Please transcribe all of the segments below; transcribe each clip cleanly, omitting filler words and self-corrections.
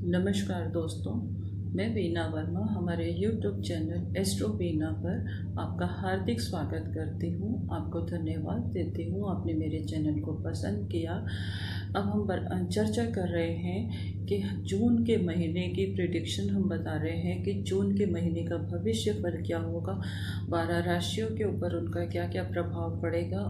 नमस्कार दोस्तों, मैं वीना वर्मा हमारे YouTube चैनल एस्ट्रो वीना पर आपका हार्दिक स्वागत करती हूँ। आपको धन्यवाद देती हूँ, आपने मेरे चैनल को पसंद किया। अब हम चर्चा कर रहे हैं कि जून के महीने की प्रेडिक्शन हम बता रहे हैं कि जून के महीने का भविष्य फल क्या होगा, 12 राशियों के ऊपर उनका क्या क्या प्रभाव पड़ेगा,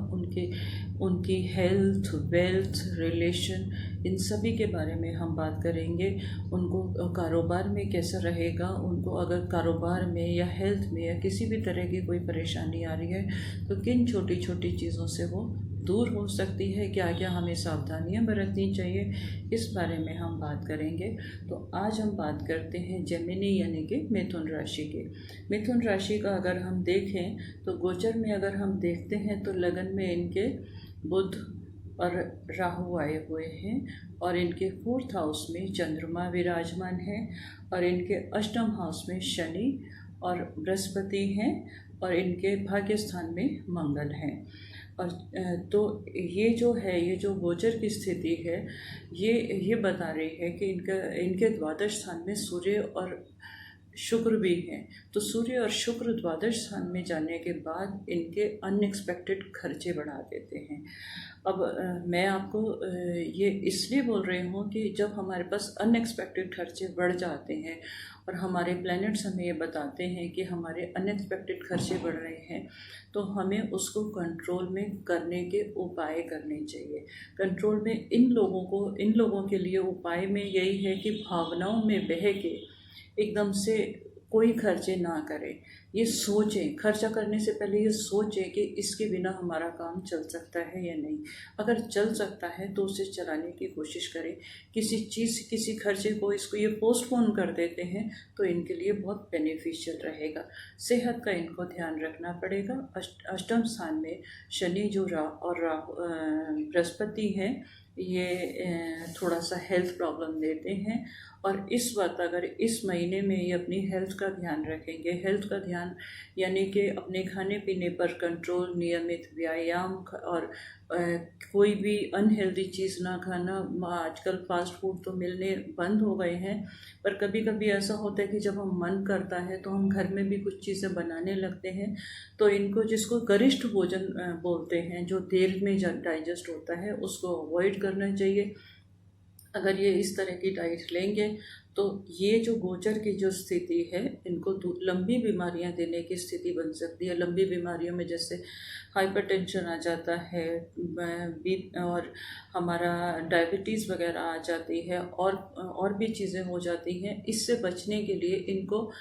उनकी हेल्थ, वेल्थ, रिलेशन, इन सभी के बारे में हम बात करेंगे। उनको कारोबार में कैसा रहेगा, उनको अगर कारोबार में या हेल्थ में या किसी भी तरह की कोई परेशानी आ रही है तो किन छोटी छोटी चीज़ों से वो दूर हो सकती है, क्या क्या हमें सावधानियां बरतनी चाहिए, इस बारे में हम बात करेंगे। तो आज हम बात करते हैं जेमिनी यानी कि मिथुन राशि के। मिथुन राशि का अगर हम देखें तो गोचर में अगर हम देखते हैं तो लगन में इनके बुध और राहु आए हुए हैं और इनके 4th हाउस में चंद्रमा विराजमान है और इनके अष्टम हाउस में शनि और बृहस्पति हैं और इनके भाग्य स्थान में मंगल हैं। और तो ये जो है, ये जो गोचर की स्थिति है, ये बता रही है कि इनके द्वादश स्थान में सूर्य और शुक्र भी हैं। तो सूर्य और शुक्र द्वादश स्थान में जाने के बाद इनके अनएक्सपेक्टेड खर्चे बढ़ा देते हैं। अब मैं आपको ये इसलिए बोल रही हूँ कि जब हमारे पास अनएक्सपेक्टेड खर्चे बढ़ जाते हैं और हमारे प्लैनेट्स हमें ये बताते हैं कि हमारे अनएक्सपेक्टेड खर्चे बढ़ रहे हैं, तो हमें उसको कंट्रोल में करने के उपाय करने चाहिए। कंट्रोल में इन लोगों के लिए उपाय में यही है कि भावनाओं में बह के एकदम से कोई खर्चे ना करें। ये सोचें, खर्चा करने से पहले ये सोचें कि इसके बिना हमारा काम चल सकता है या नहीं। अगर चल सकता है तो उसे चलाने की कोशिश करें। किसी खर्चे को इसको ये पोस्टपोन कर देते हैं तो इनके लिए बहुत बेनिफिशियल रहेगा। सेहत का इनको ध्यान रखना पड़ेगा। अष्टम स्थान में शनि जो बृहस्पति हैं, ये थोड़ा सा हेल्थ प्रॉब्लम देते हैं और इस वक्त अगर इस महीने में ये अपनी हेल्थ का ध्यान रखेंगे, हेल्थ का ध्यान यानी कि अपने खाने पीने पर कंट्रोल, नियमित व्यायाम और कोई भी अनहेल्दी चीज़ ना खाना। आजकल फास्ट फूड तो मिलने बंद हो गए हैं, पर कभी कभी ऐसा होता है कि जब हम मन करता है तो हम घर में भी कुछ चीज़ें बनाने लगते हैं। तो इनको, जिसको गरिष्ठ भोजन बोलते हैं, जो देर में डाइजेस्ट होता है, उसको अवॉइड करना चाहिए। अगर ये इस तरह की डाइट लेंगे तो ये जो गोचर की जो स्थिति है, इनको लंबी बीमारियां देने की स्थिति बन सकती है। लंबी बीमारियों में जैसे हाइपरटेंशन आ जाता है, और हमारा डायबिटीज़ वगैरह आ जाती है और भी चीज़ें हो जाती हैं। इससे बचने के लिए इनको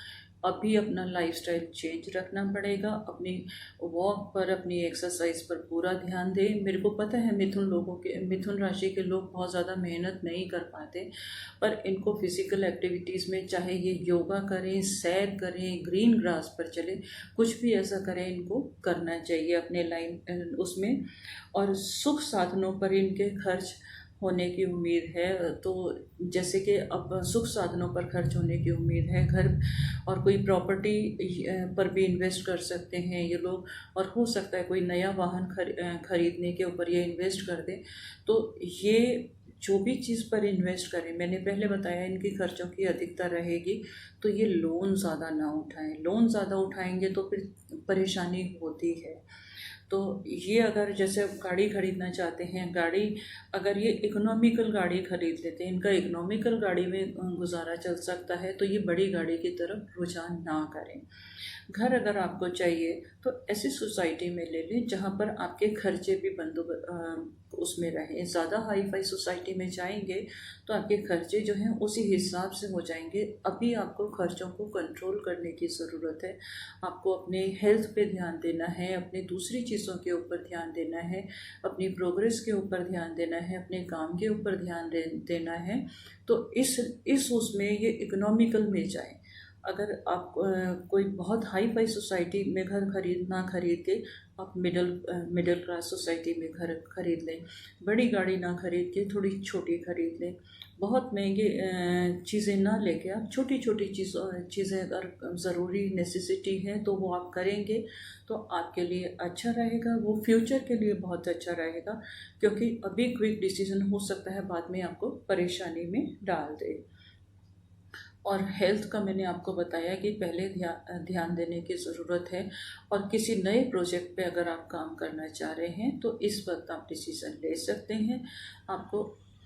अभी अपना लाइफस्टाइल चेंज रखना पड़ेगा। अपनी वॉक पर, अपनी एक्सरसाइज पर पूरा ध्यान दें। मेरे को पता है मिथुन राशि के लोग बहुत ज़्यादा मेहनत नहीं कर पाते, पर इनको फिज़िकल एक्टिविटीज़ में, चाहे ये योगा करें, सैर करें, ग्रीन ग्रास पर चलें, कुछ भी ऐसा करें, इनको करना चाहिए अपने लाइन उसमें। और सुख साधनों पर इनके खर्च होने की उम्मीद है। तो जैसे कि अब सुख साधनों पर खर्च होने की उम्मीद है, घर और कोई प्रॉपर्टी पर भी इन्वेस्ट कर सकते हैं ये लोग, और हो सकता है कोई नया वाहन खरीदने के ऊपर ये इन्वेस्ट कर दें। तो ये जो भी चीज़ पर इन्वेस्ट करें, मैंने पहले बताया इनकी खर्चों की अधिकता रहेगी, तो ये लोन ज़्यादा ना उठाएं। लोन ज़्यादा उठाएंगे तो फिर परेशानी होती है। तो ये अगर जैसे गाड़ी खरीदना चाहते हैं, गाड़ी अगर ये इकोनॉमिकल गाड़ी खरीद लेते हैं, इनका इकोनॉमिकल गाड़ी में गुजारा चल सकता है, तो ये बड़ी गाड़ी की तरफ रुझान ना करें। घर अगर आपको चाहिए तो ऐसी सोसाइटी में ले लें जहाँ पर आपके खर्चे भी उसमें रहें। ज़्यादा हाई फाई सोसाइटी में जाएंगे तो आपके खर्चे जो हैं उसी हिसाब से हो जाएंगे। अभी आपको खर्चों को कंट्रोल करने की ज़रूरत है। आपको अपने हेल्थ पे ध्यान देना है, अपने दूसरी चीज़ों के ऊपर ध्यान देना है, अपनी प्रोग्रेस के ऊपर ध्यान देना है, अपने काम के ऊपर ध्यान देना है। तो इस उसमें ये इकोनॉमिकल में जाए। अगर आप कोई बहुत हाई फाई सोसाइटी में घर खरीद के आप मिडिल क्लास सोसाइटी में घर खरीद लें। बड़ी गाड़ी ना खरीद के थोड़ी छोटी खरीद लें। बहुत महंगे चीज़ें ना लेके आप छोटी छोटी चीज़ें अगर ज़रूरी नेसेसिटी है तो वो आप करेंगे तो आपके लिए अच्छा रहेगा, वो फ्यूचर के लिए बहुत अच्छा रहेगा। क्योंकि अभी क्विक डिसीजन हो सकता है बाद में आपको परेशानी में डाल दे। और हेल्थ का मैंने आपको बताया कि पहले ध्यान देने की ज़रूरत है। और किसी नए प्रोजेक्ट पे अगर आप काम करना चाह रहे हैं तो इस वक्त आप डिसीज़न ले सकते हैं, आपको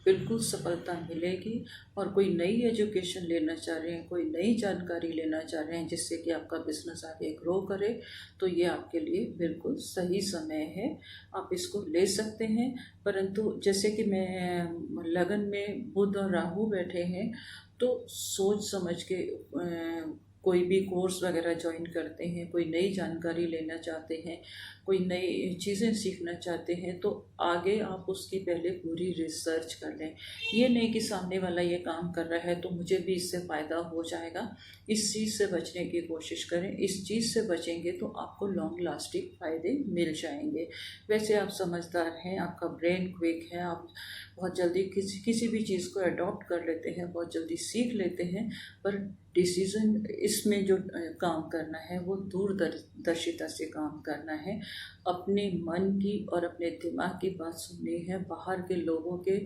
बिल्कुल सफलता मिलेगी। और कोई नई एजुकेशन लेना चाह रहे हैं, कोई नई जानकारी लेना चाह रहे हैं जिससे कि आपका बिजनेस आगे ग्रो करे, तो ये आपके लिए बिल्कुल सही समय है, आप इसको ले सकते हैं। परंतु जैसे कि मैं लगन में बुध और राहु बैठे हैं, तो सोच समझ के कोई भी कोर्स वगैरह ज्वाइन करते हैं, कोई नई जानकारी लेना चाहते हैं, कोई नई चीज़ें सीखना चाहते हैं, तो आगे आप उसकी पहले पूरी रिसर्च कर लें। ये नहीं कि सामने वाला ये काम कर रहा है तो मुझे भी इससे फ़ायदा हो जाएगा, इस चीज़ से बचने की कोशिश करें। इस चीज़ से बचेंगे तो आपको लॉन्ग लास्टिंग फ़ायदे मिल जाएंगे। वैसे आप समझदार हैं, आपका ब्रेन क्विक है, आप बहुत जल्दी किसी भी चीज़ को अडॉप्ट कर लेते हैं, बहुत जल्दी सीख लेते हैं। पर डिसीज़न इसमें जो काम करना है वो दूरदर्शिता से काम करना है, अपने मन की और अपने दिमाग की बात सुननी है, बाहर के लोगों के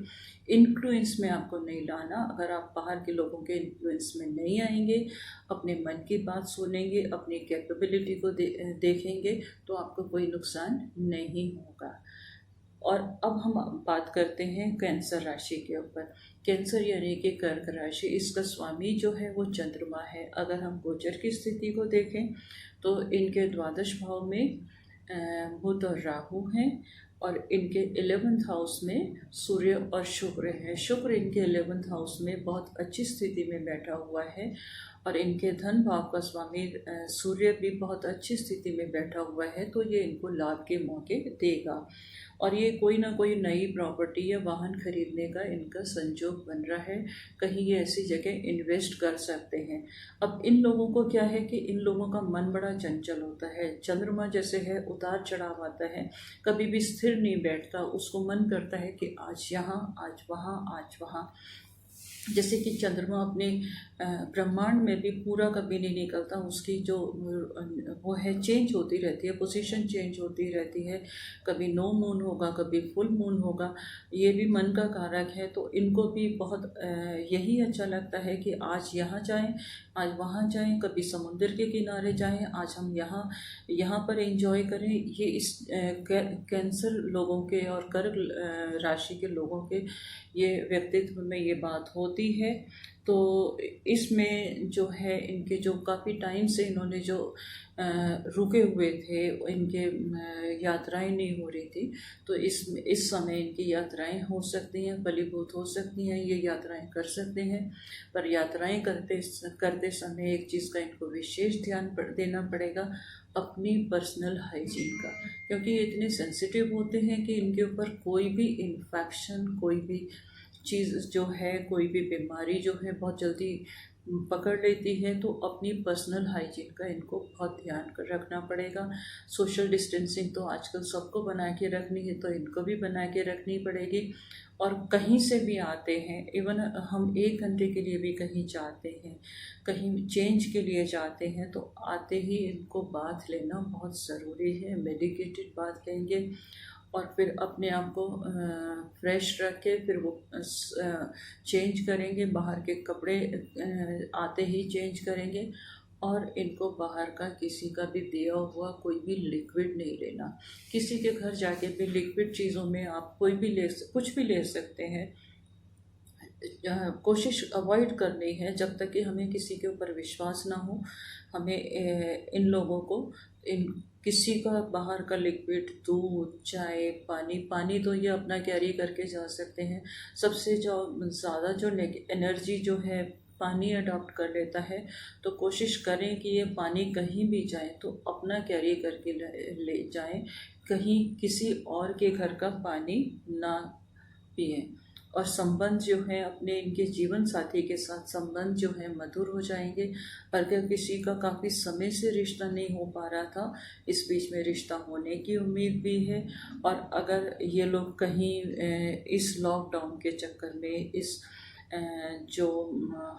इन्फ्लुएंस में आपको नहीं लाना। अगर आप बाहर के लोगों के इन्फ्लुएंस में नहीं आएंगे, अपने मन की बात सुनेंगे, अपनी कैपेबिलिटी को देखेंगे, तो आपको कोई नुकसान नहीं होगा। और अब हम बात करते हैं कैंसर राशि के ऊपर। कैंसर यानी कि कर्क राशि, इसका स्वामी जो है वो चंद्रमा है। अगर हम गोचर की स्थिति को देखें तो इनके द्वादश भाव में बुध और राहु हैं, और इनके 11th हाउस में सूर्य और शुक्र है। शुक्र इनके 11th हाउस में बहुत अच्छी स्थिति में बैठा हुआ है, और इनके धन भाव का स्वामी सूर्य भी बहुत अच्छी स्थिति में बैठा हुआ है, तो ये इनको लाभ के मौके देगा। और ये कोई ना कोई नई प्रॉपर्टी या वाहन खरीदने का इनका संजोग बन रहा है, कहीं ये ऐसी जगह इन्वेस्ट कर सकते हैं। अब इन लोगों को क्या है कि इन लोगों का मन बड़ा चंचल होता है, चंद्रमा जैसे है उतार चढ़ाव आता है, कभी भी स्थिर नहीं बैठता, उसको मन करता है कि आज यहाँ आज वहाँ आज वहाँ। जैसे कि चंद्रमा अपने ब्रह्मांड में भी पूरा कभी नहीं निकलता, उसकी जो वो है चेंज होती रहती है, पोजीशन चेंज होती रहती है, कभी नो मून होगा, कभी फुल मून होगा। ये भी मन का कारक है, तो इनको भी बहुत यही अच्छा लगता है कि आज यहाँ जाएं, आज वहाँ जाएं, कभी समुद्र के किनारे जाएं, आज हम यहाँ पर एंजॉय करें। ये इस कैंसर लोगों के और कर्क राशि के लोगों के ये व्यक्तित्व में ये बात होती है। तो इसमें जो है इनके जो काफ़ी टाइम से इन्होंने जो रुके हुए थे, इनके यात्राएं नहीं हो रही थी, तो इस समय इनकी यात्राएं हो सकती हैं, फलीभूत हो सकती हैं, ये यात्राएं कर सकते हैं। पर यात्राएं करते समय एक चीज़ का इनको विशेष ध्यान देना पड़ेगा, अपनी पर्सनल हाइजीन का, क्योंकि ये इतने सेंसिटिव होते हैं कि इनके ऊपर कोई भी इन्फेक्शन, कोई भी चीज़ जो है, कोई भी बीमारी जो है बहुत जल्दी पकड़ लेती है। तो अपनी पर्सनल हाइजीन का इनको बहुत ध्यान रखना पड़ेगा। सोशल डिस्टेंसिंग तो आजकल सबको बना के रखनी है, तो इनको भी बना के रखनी पड़ेगी। और कहीं से भी आते हैं, इवन हम 1 घंटे के लिए भी कहीं जाते हैं, कहीं चेंज के लिए जाते हैं, तो आते ही इनको बाथ लेना बहुत ज़रूरी है, मेडिकेटेड बाथ लेंगे, और फिर अपने आप को फ्रेश रख के फिर वो चेंज करेंगे, बाहर के कपड़े आते ही चेंज करेंगे। और इनको बाहर का किसी का भी दिया हुआ कोई भी लिक्विड नहीं लेना। किसी के घर जाके भी लिक्विड चीज़ों में आप कुछ भी ले सकते हैं, कोशिश अवॉइड करनी है जब तक कि हमें किसी के ऊपर विश्वास ना हो। हमें इन लोगों को किसी का बाहर का लिक्विड, दूध, चाय, पानी तो ये अपना कैरी करके जा सकते हैं। सबसे जो ज़्यादा जो एनर्जी जो है पानी अडॉप्ट कर लेता है, तो कोशिश करें कि ये पानी कहीं भी जाए तो अपना कैरी करके ले जाएं, कहीं किसी और के घर का पानी ना पिए। और संबंध जो है अपने इनके जीवन साथी के साथ संबंध जो है मधुर हो जाएंगे। अगर किसी का काफ़ी समय से रिश्ता नहीं हो पा रहा था, इस बीच में रिश्ता होने की उम्मीद भी है। और अगर ये लोग कहीं इस लॉकडाउन के चक्कर में, इस जो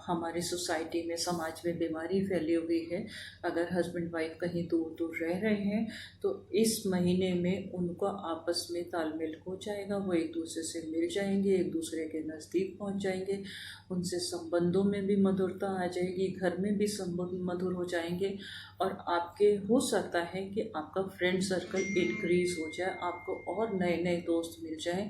हमारी सोसाइटी में, समाज में बीमारी फैली हुई है, अगर हस्बैंड वाइफ कहीं दूर दूर रह रहे हैं तो इस महीने में उनको आपस में तालमेल हो जाएगा, वो एक दूसरे से मिल जाएंगे, एक दूसरे के नज़दीक पहुंच जाएंगे, उनसे संबंधों में भी मधुरता आ जाएगी, घर में भी संबंध मधुर हो जाएंगे। और आपके हो सकता है कि आपका फ्रेंड सर्कल इंक्रीज़ हो जाए, आपको और नए नए दोस्त मिल जाएं,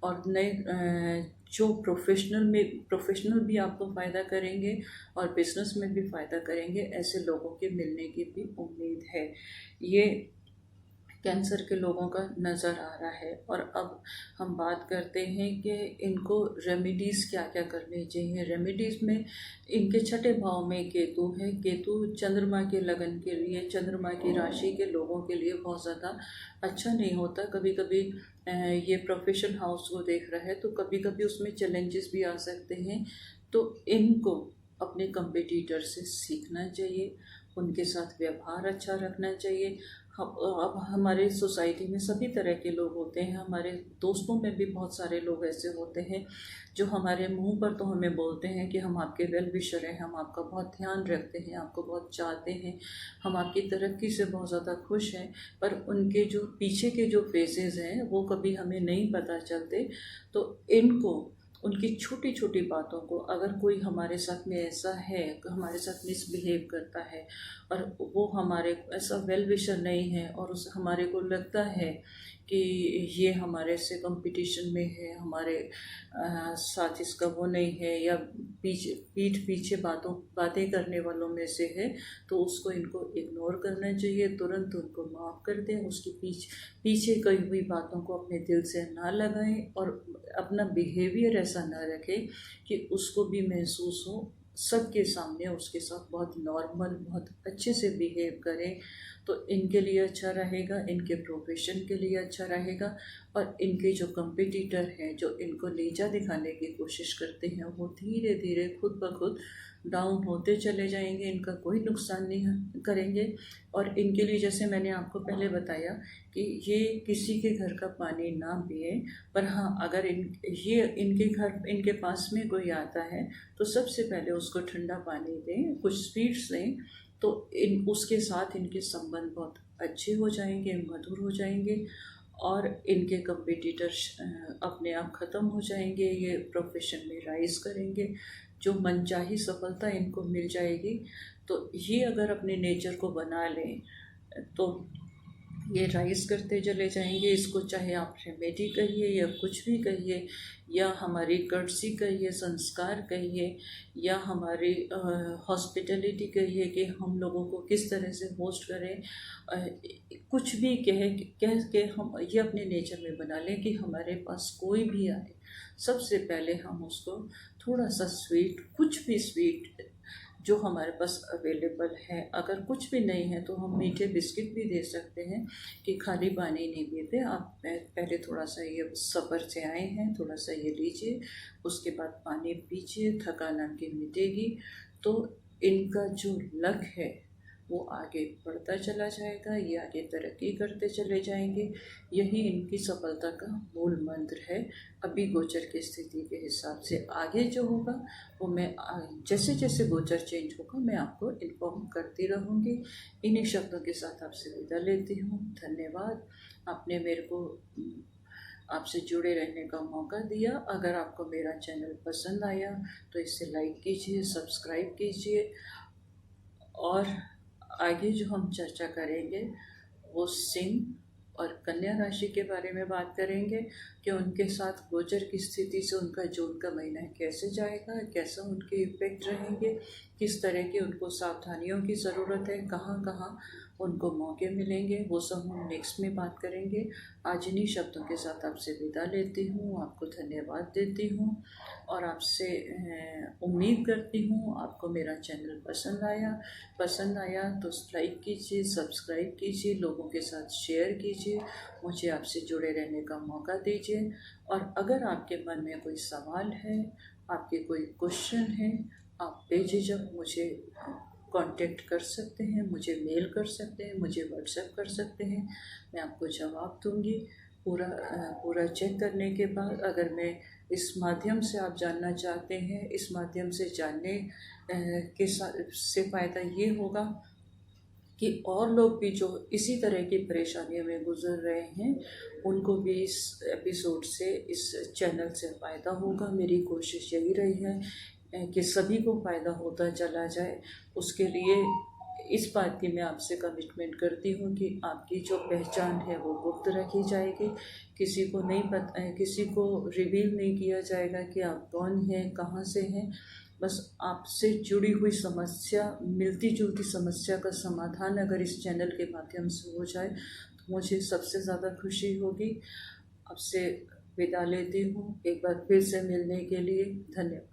और नए जो प्रोफेशनल भी आपको फ़ायदा करेंगे और बिज़नेस में भी फ़ायदा करेंगे, ऐसे लोगों के मिलने की भी उम्मीद है। ये कैंसर के लोगों का नज़र आ रहा है। और अब हम बात करते हैं कि इनको रेमेडीज़ क्या क्या करनी चाहिए। रेमेडीज़ में इनके छठे भाव में केतु है। केतु चंद्रमा के लगन के लिए, चंद्रमा की राशि के लोगों के लिए बहुत ज़्यादा अच्छा नहीं होता। कभी कभी ये प्रोफेशन हाउस को देख रहा है तो कभी कभी उसमें चैलेंजेस भी आ सकते हैं। तो इनको अपने कंपटीटर से सीखना चाहिए, उनके साथ व्यवहार अच्छा रखना चाहिए। अब हमारे सोसाइटी में सभी तरह के लोग होते हैं, हमारे दोस्तों में भी बहुत सारे लोग ऐसे होते हैं जो हमारे मुंह पर तो हमें बोलते हैं कि हम आपके वेल विशर हैं, हम आपका बहुत ध्यान रखते हैं, आपको बहुत चाहते हैं, हम आपकी तरक्की से बहुत ज़्यादा खुश हैं, पर उनके जो पीछे के जो फेसेस हैं वो कभी हमें नहीं पता चलते। तो इनको उनकी छोटी छोटी बातों को, अगर कोई हमारे साथ में ऐसा है, हमारे साथ मिसबिहेव करता है और वो हमारे ऐसा वेल विशर नहीं है और उस हमारे को लगता है कि ये हमारे से कंपटीशन में है, हमारे साथ इसका वो नहीं है, या पीठ पीछे बातें करने वालों में से है, तो उसको इनको इग्नोर करना चाहिए, तुरंत उनको माफ़ कर दें, उसकी पीछे कही हुई बातों को अपने दिल से ना लगाएं और अपना बिहेवियर ऐसा ना रखें कि उसको भी महसूस हो, सबके सामने उसके साथ बहुत नॉर्मल, बहुत अच्छे से बिहेव करें। तो इनके लिए अच्छा रहेगा, इनके प्रोफेशन के लिए अच्छा रहेगा। और इनके जो कंपटीटर हैं, जो इनको नीचा दिखाने की कोशिश करते हैं, वो धीरे धीरे खुद ब खुद डाउन होते चले जाएंगे, इनका कोई नुकसान नहीं करेंगे। और इनके लिए, जैसे मैंने आपको पहले बताया, कि ये किसी के घर का पानी ना पिए, पर हाँ, अगर इनके घर, इनके पास में कोई आता है तो सबसे पहले उसको ठंडा पानी दें, कुछ स्वीट्स दें, तो उसके साथ इनके संबंध बहुत अच्छे हो जाएंगे, मधुर हो जाएंगे, और इनके कंपटीटर अपने आप ख़त्म हो जाएंगे, ये प्रोफेशन में राइज करेंगे, जो मनचाही सफलता इनको मिल जाएगी। तो ये अगर अपने नेचर को बना लें तो ये राइज करते चले जाएंगे। इसको चाहे आप रेमेडी कहिए या कुछ भी कहिए, या हमारी कर्टसी कहिए, संस्कार कहिए, या हमारी हॉस्पिटलिटी कहिए कि हम लोगों को किस तरह से होस्ट करें, कुछ भी कह के हम ये अपने नेचर में बना लें कि हमारे पास कोई भी आए, सबसे पहले हम उसको थोड़ा सा स्वीट, कुछ भी स्वीट जो हमारे पास अवेलेबल है, अगर कुछ भी नहीं है तो हम मीठे बिस्किट भी दे सकते हैं, कि खाली पानी नहीं पीते आप, पहले थोड़ा सा ये सफ़र से आए हैं, थोड़ा सा ये लीजिए, उसके बाद पानी पीजिए, थकान आपकी मिटेगी। तो इनका जो लक है वो आगे बढ़ता चला जाएगा, ये आगे तरक्की करते चले जाएंगे। यही इनकी सफलता का मूल मंत्र है। अभी गोचर की स्थिति के हिसाब से आगे जो होगा वो मैं जैसे जैसे गोचर चेंज होगा मैं आपको इन्फॉर्म करती रहूँगी। इन्हीं शब्दों के साथ आपसे विदा लेती हूँ। धन्यवाद, आपने मेरे को आपसे जुड़े रहने का मौका दिया। अगर आपको मेरा चैनल पसंद आया तो इसे लाइक कीजिए, सब्सक्राइब कीजिए, और आगे जो हम चर्चा करेंगे वो सिंह और कन्या राशि के बारे में बात करेंगे, कि उनके साथ गोचर की स्थिति से उनका जून का महीना कैसे जाएगा, कैसा उनके इफेक्ट रहेंगे, किस तरह की उनको सावधानियों की ज़रूरत है, कहाँ कहाँ उनको मौके मिलेंगे, वो सब हम नेक्स्ट में बात करेंगे। आज इन्हीं शब्दों के साथ आपसे विदा लेती हूँ, आपको धन्यवाद देती हूँ, और आपसे उम्मीद करती हूँ आपको मेरा चैनल पसंद आया तो लाइक कीजिए, सब्सक्राइब कीजिए, लोगों के साथ शेयर कीजिए, मुझे आपसे जुड़े रहने का मौका दीजिए। और अगर आपके मन में कोई सवाल है, आपके कोई क्वेश्चन है, आप बेझिझक मुझे कांटेक्ट कर सकते हैं, मुझे मेल कर सकते हैं, मुझे व्हाट्सएप कर सकते हैं, मैं आपको जवाब दूंगी। पूरा चेक करने के बाद अगर मैं इस माध्यम से आप जानना चाहते हैं, इस माध्यम से जानने के से फ़ायदा ये होगा कि और लोग भी जो इसी तरह की परेशानियों में गुजर रहे हैं उनको भी इस एपिसोड से, इस चैनल से फ़ायदा होगा। मेरी कोशिश यही रही है कि सभी को फ़ायदा होता चला जाए। उसके लिए इस बात की मैं आपसे कमिटमेंट करती हूँ कि आपकी जो पहचान है वो गुप्त रखी जाएगी, किसी को नहीं पता, किसी को रिवील नहीं किया जाएगा कि आप कौन हैं, कहाँ से हैं। बस आपसे जुड़ी हुई समस्या, मिलती जुलती समस्या का समाधान अगर इस चैनल के माध्यम से हो जाए तो मुझे सबसे ज़्यादा खुशी होगी। आपसे विदा लेती हूँ, एक बार फिर से मिलने के लिए धन्यवाद।